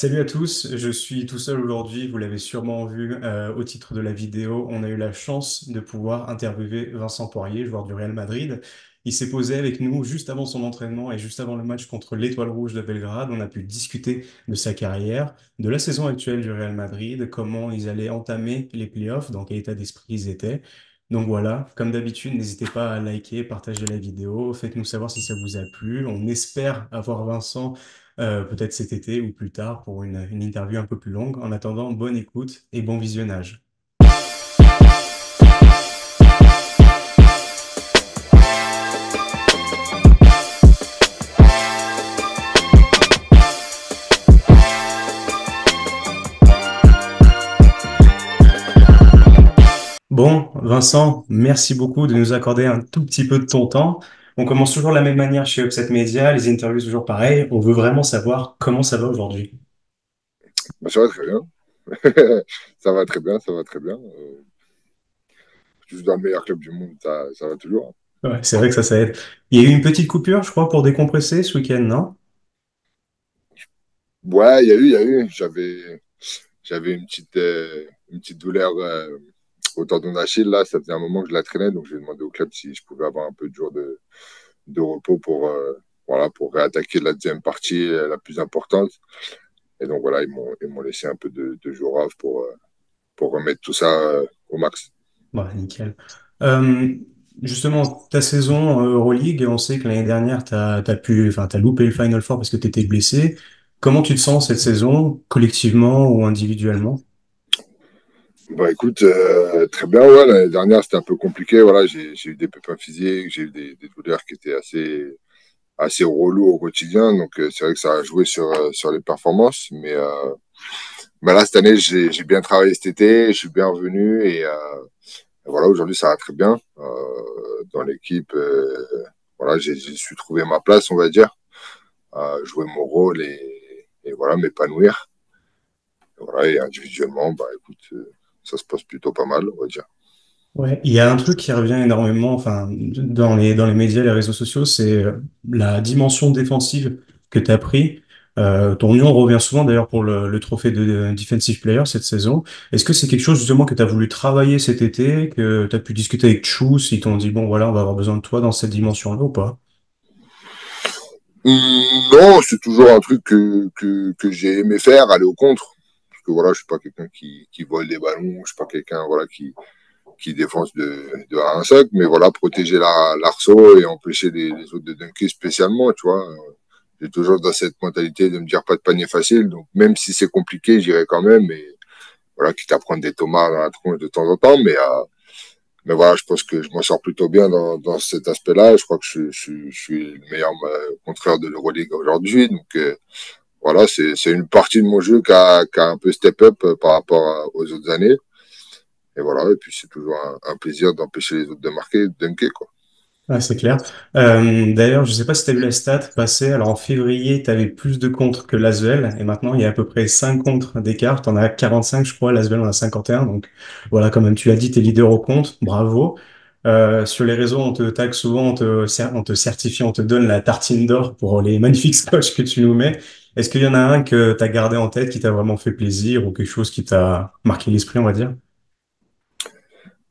Salut à tous, je suis tout seul aujourd'hui, vous l'avez sûrement vu au titre de la vidéo, on a eu la chance de pouvoir interviewer Vincent Poirier, joueur du Real Madrid. Il s'est posé avec nous juste avant son entraînement et juste avant le match contre l'Étoile Rouge de Belgrade. On a pu discuter de sa carrière, de la saison actuelle du Real Madrid, comment ils allaient entamer les playoffs, dans quel état d'esprit ils étaient. Donc voilà, comme d'habitude, n'hésitez pas à liker, partager la vidéo, faites-nous savoir si ça vous a plu. On espère avoir Vincent peut-être cet été ou plus tard pour une interview un peu plus longue. En attendant, bonne écoute et bon visionnage. Bon, Vincent, merci beaucoup de nous accorder un tout petit peu de ton temps. On commence toujours de la même manière chez Upset Media, les interviews toujours pareil. On veut vraiment savoir comment ça va aujourd'hui. Bah, ça va très bien. Ça va très bien, ça va très bien. Juste dans le meilleur club du monde, ça va toujours. Ouais, c'est vrai que ça aide. Il y a eu une petite coupure, je crois, pour décompresser ce week-end, non? Ouais, il y a eu. J'avais une petite douleur au tendon d'Achille. Là, ça faisait un moment que je la traînais, donc j'ai demandé au club si je pouvais avoir un peu de jours de repos voilà, pour réattaquer la deuxième partie, la plus importante. Et donc voilà, ils m'ont laissé un peu de jours off pour remettre tout ça au max. Bah, nickel. Euh, Justement, ta saison Euroleague, on sait que l'année dernière, t'as loupé le Final Four parce que t'étais blessé. Comment tu te sens cette saison, collectivement ou individuellement? Bah écoute, très bien, ouais, l'année dernière c'était un peu compliqué, voilà, j'ai eu des pépins physiques, j'ai eu des douleurs qui étaient assez relous au quotidien, donc c'est vrai que ça a joué sur les performances, mais là cette année j'ai bien travaillé cet été, je suis bien revenu et voilà, aujourd'hui ça va très bien dans l'équipe, voilà, j'ai su trouver ma place, on va dire, jouer mon rôle et voilà, m'épanouir, et voilà, et individuellement, bah écoute, ça se passe plutôt pas mal, on va dire. Ouais, il y a un truc qui revient énormément, enfin, dans les médias, les réseaux sociaux, c'est la dimension défensive que tu as pris. Ton nom revient souvent d'ailleurs pour le trophée de Defensive Player cette saison. Est-ce que c'est quelque chose justement que tu as voulu travailler cet été, que tu as pu discuter avec Chou, s'ils t'ont dit, bon voilà, on va avoir besoin de toi dans cette dimension-là ou pas? Non, c'est toujours un truc que j'ai aimé faire, aller au contre. Parce que voilà, je suis pas quelqu'un qui vole des ballons, je suis pas quelqu'un voilà, qui défonce de 1 à 5, mais voilà, protéger l'arceau et empêcher les autres de dunker spécialement, tu vois. J'ai toujours dans cette mentalité de me dire pas de panier facile, donc même si c'est compliqué, j'irai quand même, et voilà, quitte à prendre des tomates dans la tronche de temps en temps, mais voilà, je pense que je m'en sors plutôt bien dans cet aspect-là. Je crois que je suis le meilleur contreur de l'Euroleague aujourd'hui. Donc voilà, c'est une partie de mon jeu qui a un peu step up par rapport aux autres années. Et voilà, et puis c'est toujours un plaisir d'empêcher les autres de marquer, de dunker, quoi. Ouais, c'est clair. D'ailleurs, je sais pas si tu as vu la stat passer. Alors en février, tu avais plus de contres que l'Asvel et maintenant il y a à peu près 5 contres d'écart. T'en as 45, je crois. L'Asvel en a 51. Donc voilà, comme tu l'as dit, t'es leader au compte. Bravo. Sur les réseaux, on te tag souvent, on te certifie, on te donne la tartine d'or pour les magnifiques scotch que tu nous mets. Est-ce qu'il y en a un que tu as gardé en tête qui t'a vraiment fait plaisir ou quelque chose qui t'a marqué l'esprit, on va dire?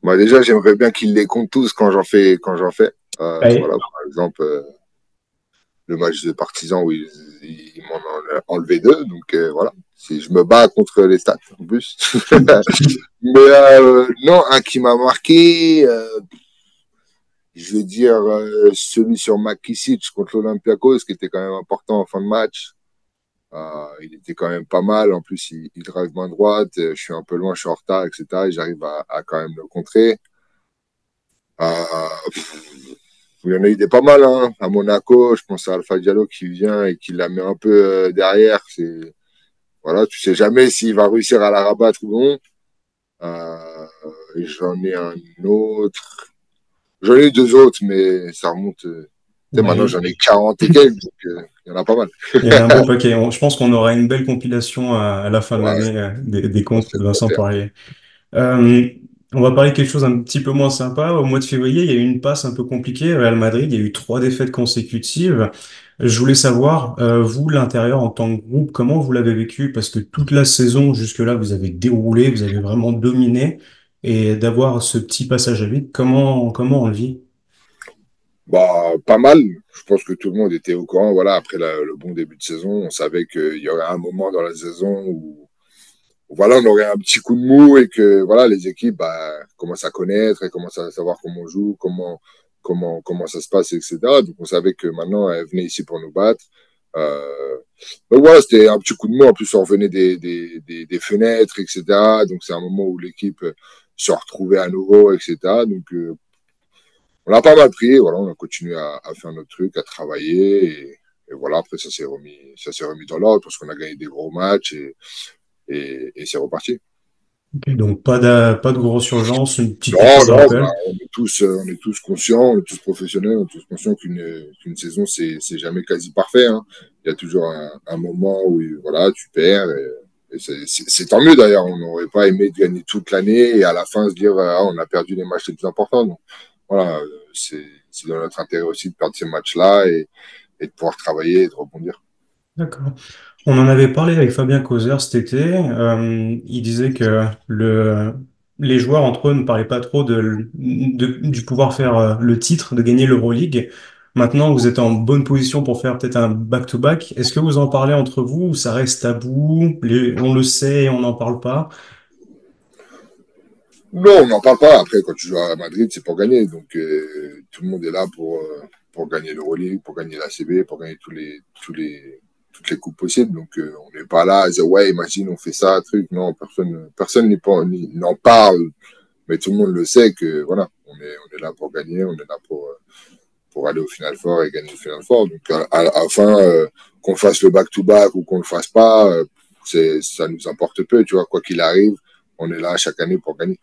Moi, déjà, j'aimerais bien qu'ils les comptent tous quand j'en fais. Allez. Voilà, par exemple, le match de partisans où ils m'en ont enlevé deux. Donc voilà, si je me bats contre les stats en plus. Mais non, un qui m'a marqué, je veux dire celui sur Makisic contre l'Olympiakos, qui était quand même important en fin de match. Il était quand même pas mal. En plus, il drive main droite. Je suis un peu loin, je suis en retard, etc. Et j'arrive à quand même le contrer. Il y en a eu des pas mal, hein. À Monaco, je pense à Alpha Diallo qui vient et qui la met un peu derrière. Voilà, tu sais jamais s'il va réussir à la rabattre ou non. Euh, J'en ai un autre. J'en ai eu deux autres, mais ça remonte. Tu sais, maintenant, Ouais. j'en ai 40 et quelques, donc il y en a pas mal. Il y en a un beau paquet. Je pense qu'on aura une belle compilation à la fin de Ouais, l'année des on comptes se de laisse pas Vincent faire. Poirier. Euh, on va parler de quelque chose un petit peu moins sympa. Au mois de février, il y a eu une passe un peu compliquée. Real Madrid, il y a eu 3 défaites consécutives. Je voulais savoir, vous, l'intérieur en tant que groupe, comment vous l'avez vécu? Parce que toute la saison, jusque-là, vous avez déroulé, vous avez vraiment dominé. Et d'avoir ce petit passage à vide, comment on le vit? Bah, pas mal. Je pense que tout le monde était au courant. Voilà, après le bon début de saison, on savait qu'il y aurait un moment dans la saison où, voilà, on aurait un petit coup de mou et que voilà, les équipes bah, commencent à connaître et commencent à savoir comment on joue, comment ça se passe, etc. Donc on savait que maintenant, elles venaient ici pour nous battre. Euh, donc voilà, c'était un petit coup de mou. En plus, on revenait des fenêtres, etc. Donc c'est un moment où l'équipe se retrouvait à nouveau, etc. Donc on l'a pas mal pris, voilà, on a continué à faire notre truc, à travailler, et voilà, après ça s'est remis dans l'ordre parce qu'on a gagné des gros matchs et c'est reparti. Ok. Donc, pas de grosse urgence, une petite Non, piqûre de non, bah, rappel. on est tous conscients, on est tous professionnels, on est tous conscients qu'une saison, c'est jamais quasi parfait, hein. Il y a toujours un moment où, voilà, tu perds, et c'est tant mieux d'ailleurs. On n'aurait pas aimé de gagner toute l'année et à la fin se dire, ah, on a perdu les matchs les plus importants. Donc, voilà, c'est dans notre intérêt aussi de perdre ces matchs-là et de pouvoir travailler et de rebondir. D'accord. On en avait parlé avec Fabien Causer cet été. Il disait que les joueurs entre eux ne parlaient pas trop du pouvoir faire le titre, de gagner l'Euroleague. Maintenant, vous êtes en bonne position pour faire peut-être un back-to-back. Est-ce que vous en parlez entre vous ou ça reste tabou? On le sait et on n'en parle pas? Non, on n'en parle pas. Après, quand tu joues à Madrid, c'est pour gagner. Donc, tout le monde est là pour gagner l'Euroleague, pour gagner la CB, pour gagner toutes les coupes possibles. Donc, on n'est pas là à dire, ouais, imagine, on fait ça, truc. Non, personne n'en parle. Mais tout le monde le sait que, voilà, on est là pour gagner, on est là pour aller au Final Four et gagner le Final Four. Donc, à la fin, qu'on fasse le back-to-back ou qu'on le fasse pas, ça nous importe peu, tu vois, quoi qu'il arrive, on est là chaque année pour gagner.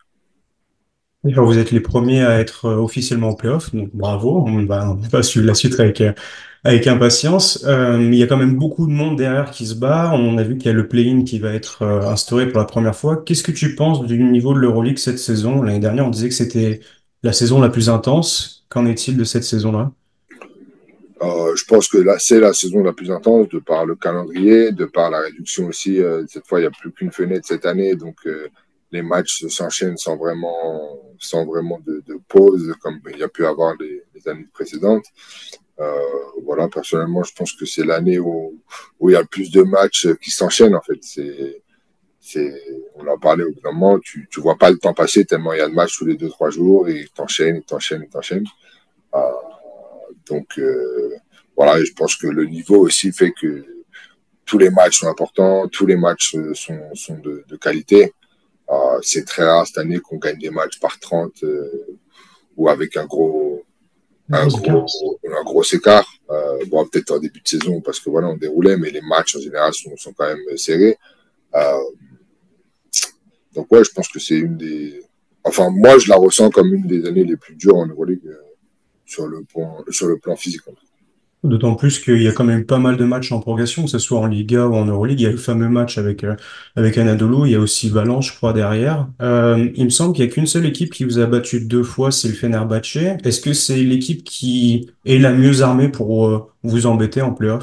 D'ailleurs, vous êtes les premiers à être officiellement en playoff, donc bravo. On va suivre la suite avec impatience. Il y a quand même beaucoup de monde derrière qui se bat. On a vu qu'il y a le play-in qui va être instauré pour la première fois. Qu'est-ce que tu penses du niveau de l'Euroleague cette saison? L'année dernière, on disait que c'était la saison la plus intense. Qu'en est-il de cette saison-là? Je pense que là, c'est la saison la plus intense de par le calendrier, de par la réduction aussi. Cette fois, il n'y a plus qu'une fenêtre cette année, donc les matchs s'enchaînent sans vraiment de pause, comme il y a pu avoir les années précédentes. Voilà, personnellement, je pense que c'est l'année où il y a le plus de matchs qui s'enchaînent, en fait. On en parlait au bout d'un moment, tu vois pas le temps passer tellement il y a de matchs tous les 2, 3 jours et t'enchaînent. Euh, donc, voilà, et je pense que le niveau aussi fait que tous les matchs sont importants, tous les matchs sont de qualité. C'est très rare cette année qu'on gagne des matchs par 30 ou avec un Gros écart. un gros écart. Bon, peut-être en début de saison parce que voilà, on déroulait, mais les matchs en général sont quand même serrés. Euh, donc ouais, je pense que c'est une des. Enfin, moi, je la ressens comme une des années les plus dures en Euroleague sur le plan physique. D'autant plus qu'il y a quand même pas mal de matchs en progression, que ce soit en Liga ou en Euroleague. Il y a le fameux match avec Anadolu. Il y a aussi Valence, je crois, derrière. Il me semble qu'il n'y a qu'une seule équipe qui vous a battu 2 fois, c'est le Fenerbahçe. Est-ce que c'est l'équipe qui est la mieux armée pour vous embêter en play-off?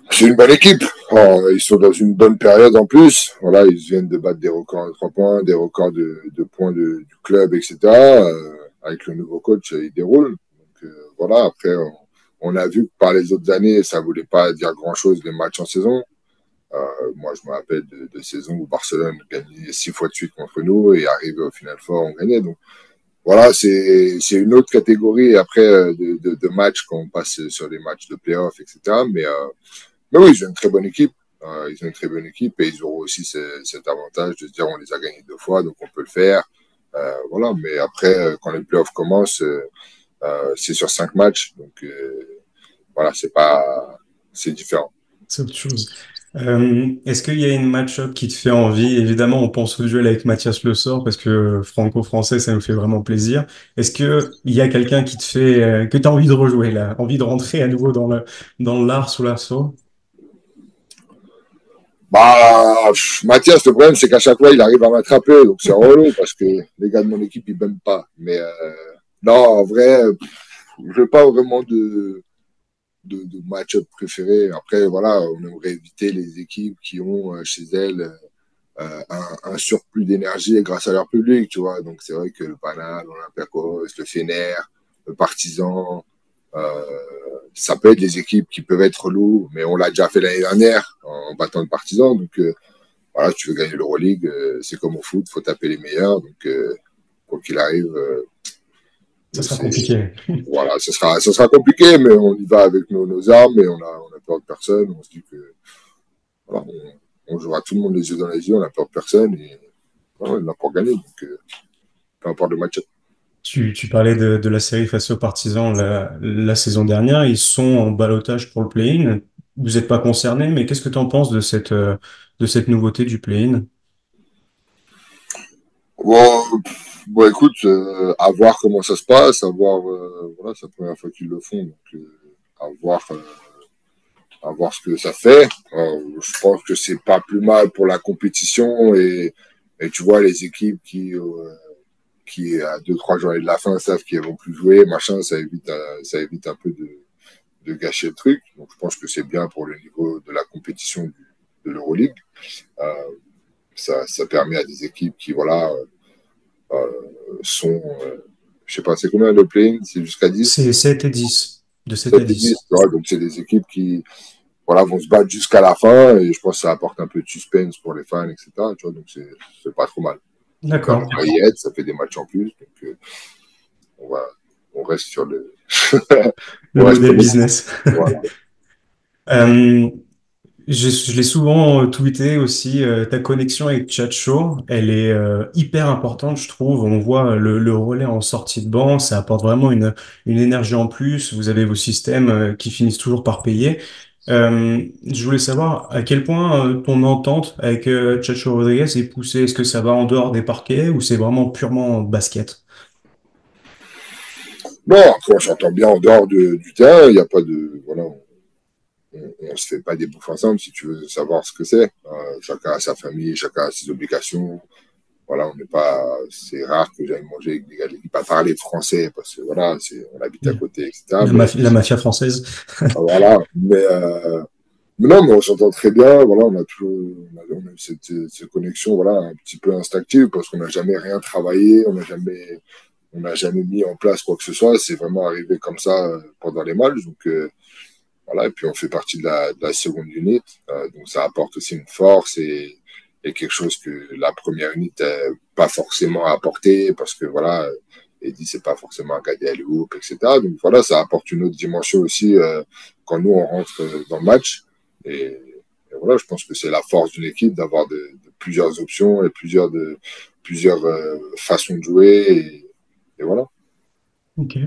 C'est une bonne équipe. Oh, ils sont dans une bonne période en plus. Voilà, ils viennent de battre des records de 3 points, des records de points du club, etc. Avec le nouveau coach, il déroule. Donc voilà, après, on a vu que par les autres années, ça voulait pas dire grand-chose les matchs en saison. Moi, je me rappelle de saisons où Barcelone gagnait 6 fois de suite contre nous et arrivait au final fort, on gagnait. Donc voilà, c'est une autre catégorie après de matchs quand on passe sur les matchs de playoff, etc. Mais oui, ils ont une très bonne équipe. Ils ont une très bonne équipe et ils auront aussi cet avantage de se dire on les a gagnés 2 fois, donc on peut le faire. Voilà, mais après, quand les playoffs commencent, c'est sur 5 matchs. Donc voilà, c'est différent. C'est autre chose. Est-ce qu'il y a une match-up qui te fait envie? Évidemment, on pense au duel avec Mathias Le Sort parce que franco-français, ça nous fait vraiment plaisir. Est-ce que il y a quelqu'un qui te fait, que tu as envie de rejouer là, envie de rentrer à nouveau dans l'art sous l'arceau? Bah, Mathias, le problème, c'est qu'à chaque fois, il arrive à m'attraper. Donc, c'est relou parce que les gars de mon équipe, ils m'aiment pas. Mais non, en vrai, je n'ai pas vraiment de match-up préféré. Après, voilà, on aimerait éviter les équipes qui ont chez elles un surplus d'énergie grâce à leur public, tu vois. Donc, c'est vrai que le Paname, l'Olympiakos, le Fener, le Partizan, euh, ça peut être des équipes qui peuvent être lourdes, mais on l'a déjà fait l'année dernière en battant le Partizan. Donc, voilà, si tu veux gagner l'Euroleague, c'est comme au foot, il faut taper les meilleurs. Donc, quoi qu'il arrive, Ça sera c'est, compliqué. voilà, ça sera compliqué, mais on y va avec nos armes et on a peur de personne. On se dit que voilà, on jouera tout le monde les yeux dans les yeux, on a peur de personne et voilà, on a pour gagner. Donc, peu importe le match. Tu parlais de la série face aux Partisans la saison dernière. Ils sont en ballottage pour le play-in. Vous n'êtes pas concerné, mais qu'est-ce que tu en penses de cette nouveauté du play-in? Bon, bon écoute, à voir comment ça se passe, à voir, voilà, c'est la première fois qu'ils le font, donc à voir ce que ça fait. Je pense que c'est pas plus mal pour la compétition et tu vois les équipes qui à 2, 3 journées de la fin savent qu'ils vont plus jouer, machin, ça évite un peu de gâcher le truc. Donc je pense que c'est bien pour le niveau de la compétition de l'Euroleague. Euh, ça permet à des équipes qui voilà sont je sais pas, c'est combien le play-in? C'est jusqu'à C'est 10. 7 et 10, de 7 à 7 et 10, 10. tu vois, donc c'est des équipes qui voilà, vont se battre jusqu'à la fin et je pense que ça apporte un peu de suspense pour les fans, etc. Tu vois, donc c'est pas trop mal. Donc on D'accord. va y être, ça fait des matchs en plus, donc on va on reste sur le Le on reste sur modèle le business. voilà. Euh, je l'ai souvent tweeté aussi, ta connexion avec Chacho, elle est hyper importante, je trouve. On voit le relais en sortie de banc, ça apporte vraiment une énergie en plus. Vous avez vos systèmes qui finissent toujours par payer. Je voulais savoir à quel point ton entente avec Chacho Rodriguez est poussée. Est-ce que ça va en dehors des parquets ou c'est vraiment purement basket? Non, après on s'entend bien en dehors du terrain, il n'y a pas de voilà, on se fait pas des bouffes ensemble si tu veux savoir ce que c'est. Chacun a sa famille, chacun a ses obligations. Voilà, on n'est pas, c'est rare que j'aille manger avec des gars qui pas parler français parce que voilà, on habite à côté, etc. La mafia française. Voilà, mais non, mais on s'entend très bien. Voilà, on a toujours, on a eu cette connexion, voilà, un petit peu instinctive parce qu'on n'a jamais rien travaillé, on n'a jamais mis en place quoi que ce soit. C'est vraiment arrivé comme ça pendant les matchs. Donc voilà, et puis on fait partie de la seconde unité, donc ça apporte aussi une force et quelque chose que la première unité n'a pas forcément apporté parce que voilà, Eddie c'est pas forcément un gars des hoop, etc. Donc voilà, ça apporte une autre dimension aussi quand nous on rentre dans le match. Et voilà, je pense que c'est la force d'une équipe d'avoir de plusieurs options et plusieurs façons de jouer et voilà. Ok.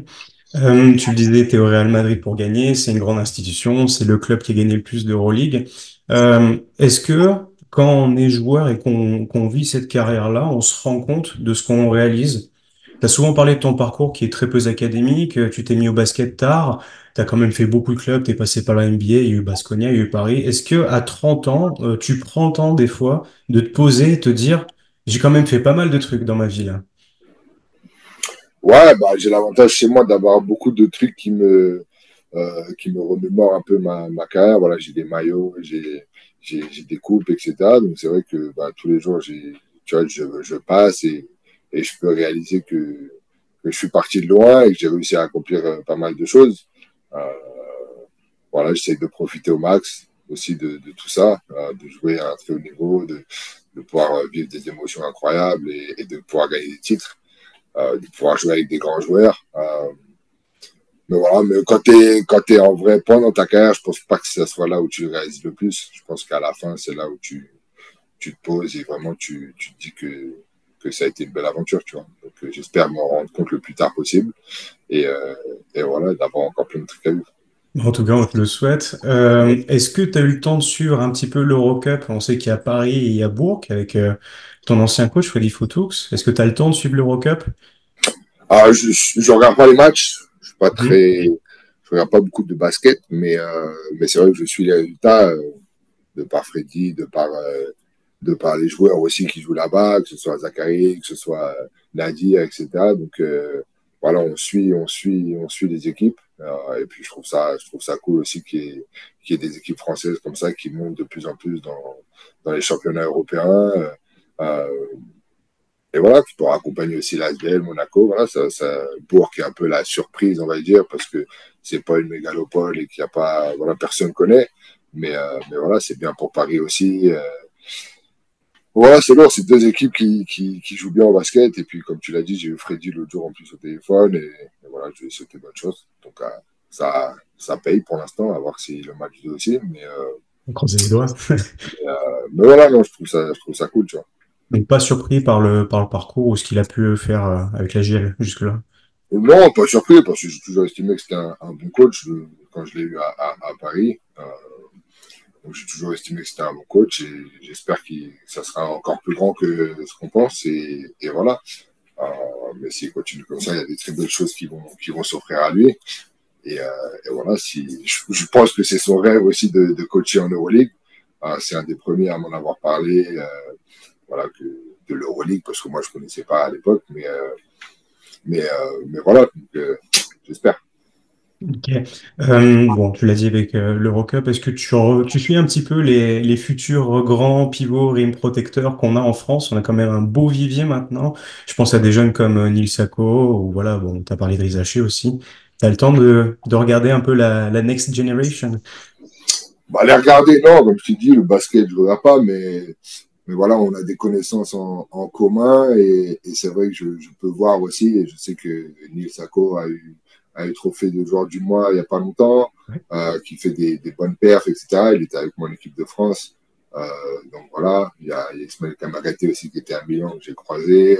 Tu le disais, tu es au Real Madrid pour gagner, c'est une grande institution, c'est le club qui a gagné le plus d'Euroleague. Est-ce que quand on est joueur et qu'on vit cette carrière-là, on se rend compte de ce qu'on réalise? Tu as souvent parlé de ton parcours qui est très peu académique, tu t'es mis au basket tard, tu as quand même fait beaucoup de clubs, tu es passé par la NBA, il y a eu Baskonia, il y a eu Paris. Est-ce que à 30 ans, tu prends le temps des fois de te poser et te dire, j'ai quand même fait pas mal de trucs dans ma vie là. Ouais, bah, j'ai l'avantage chez moi d'avoir beaucoup de trucs qui me remémorent un peu ma carrière. Voilà, j'ai des maillots, j'ai des coupes, etc. Donc c'est vrai que bah, tous les jours, tu vois, je passe et je peux réaliser que je suis parti de loin et que j'ai réussi à accomplir pas mal de choses. Euh, voilà, j'essaie de profiter au max aussi de tout ça, de jouer à un très haut niveau, de pouvoir vivre des émotions incroyables et de pouvoir gagner des titres, de pouvoir jouer avec des grands joueurs. Mais voilà, mais quand t'es en vrai point dans ta carrière, je pense pas que ce soit là où tu réalises le plus. Je pense qu'à la fin, c'est là où tu te poses et vraiment tu te dis que ça a été une belle aventure, tu vois. Donc j'espère m'en rendre compte le plus tard possible et, et voilà, d'avoir encore plein de trucs à vivre. En tout cas, on te le souhaite. Est-ce que tu as eu le temps de suivre un petit peu l'Eurocup? On sait qu'il y a Paris et il y a Bourg avec ton ancien coach, Freddy Foutux. Est-ce que tu as le temps de suivre l'Eurocup? Ah, je regarde pas les matchs, je suis pas Mhm. je regarde pas beaucoup de basket, mais c'est vrai que je suis les résultats de par Freddy, de par les joueurs aussi qui jouent là-bas, que ce soit Zachary, que ce soit Nadir, etc. Donc voilà, on suit les équipes. Et puis je trouve ça cool aussi qu'il y ait des équipes françaises comme ça qui montent de plus en plus dans les championnats européens. Euh, et voilà, tu pourras accompagner aussi l'Asvel, Monaco. Voilà, Bourg qui est un peu la surprise, on va dire, parce que c'est pas une mégalopole et qu'il y a pas, voilà, personne connaît. Mais voilà, c'est bien pour Paris aussi. Voilà, c'est lourd, c'est deux équipes qui jouent bien au basket. Et puis, comme tu l'as dit, j'ai eu Freddy l'autre jour en plus au téléphone. Et voilà, je lui ai souhaité bonne chose. Donc, ça paye pour l'instant, à voir si le match 2 aussi. On croise les doigts. Mais voilà, non, je trouve ça cool, tu vois. Donc pas surpris par le parcours ou ce qu'il a pu faire avec la JL jusque-là. Non, pas surpris, parce que j'ai toujours estimé que c'était un bon coach quand je l'ai eu à Paris. Donc j'ai toujours estimé que c'était un bon coach et j'espère que ça sera encore plus grand que ce qu'on pense. Et voilà. Euh, mais s'il continue comme ça, il y a des très belles choses qui vont s'offrir à lui. Et, euh, et voilà, je pense que c'est son rêve aussi de coacher en Euroleague. C'est un des premiers à m'en avoir parlé, voilà, de l'Euroleague, parce que moi je ne connaissais pas à l'époque. Mais voilà, donc, j'espère. Ok. Bon, tu l'as dit avec l'Eurocup. Est-ce que tu suis un petit peu les futurs grands pivots rim protecteurs qu'on a en France? On a quand même un beau vivier maintenant. Je pense à des jeunes comme Neil Sako ou voilà, bon, tu as parlé de Rizaché aussi. Tu as le temps de regarder un peu la next generation. Bah, les regarder, non, comme je t'ai dit, le basket, je ne regarde pas, mais voilà, on a des connaissances en commun et c'est vrai que je peux voir aussi, et je sais que Neil Sako a eu trophée de joueur du mois il n'y a pas longtemps, Ouais. qui fait des bonnes perfs, etc. Il était avec moi en équipe de France. Donc voilà, il y a Ismaël Kamagaté aussi qui était à Milan que j'ai croisé.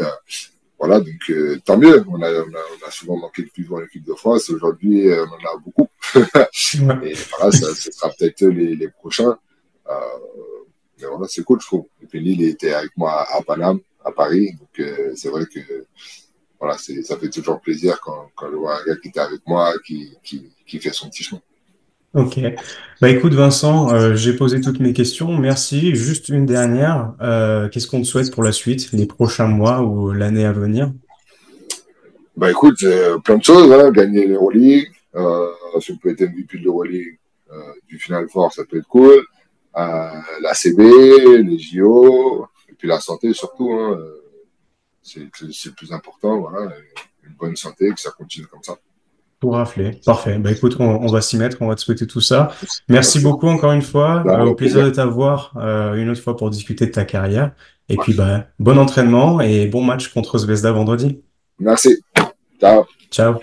Voilà, donc tant mieux. On a souvent manqué de pivot en équipe de France. Aujourd'hui, on en a beaucoup. Ouais. Et voilà, ce sera peut-être les prochains. Euh, mais voilà, c'est cool, je trouve. Et puis Lille était avec moi à Paname, à Paris. Donc c'est vrai que voilà, ça fait toujours plaisir quand je vois un gars qui était avec moi, qui fait son petit chemin. Ok. Bah écoute Vincent, j'ai posé toutes mes questions. Merci. Juste une dernière. Qu'est-ce qu'on te souhaite pour la suite, les prochains mois ou l'année à venir? Bah écoute, plein de choses, hein, gagner l'Euroleague, si on peut être MVP de l'Euroleague, du Final Four, ça peut être cool. La CB, les JO, et puis la santé surtout, hein, c'est le plus important, voilà, une bonne santé, que ça continue comme ça. Tout rafler. Parfait. Bah écoute, on va s'y mettre, on va te souhaiter tout ça. Merci Merci beaucoup beaucoup. encore une fois. Au Avec plaisir plaisir. de t'avoir une autre fois pour discuter de ta carrière. Et puis bah bon entraînement et bon match contre Zvezda vendredi. Merci. Ciao. Ciao.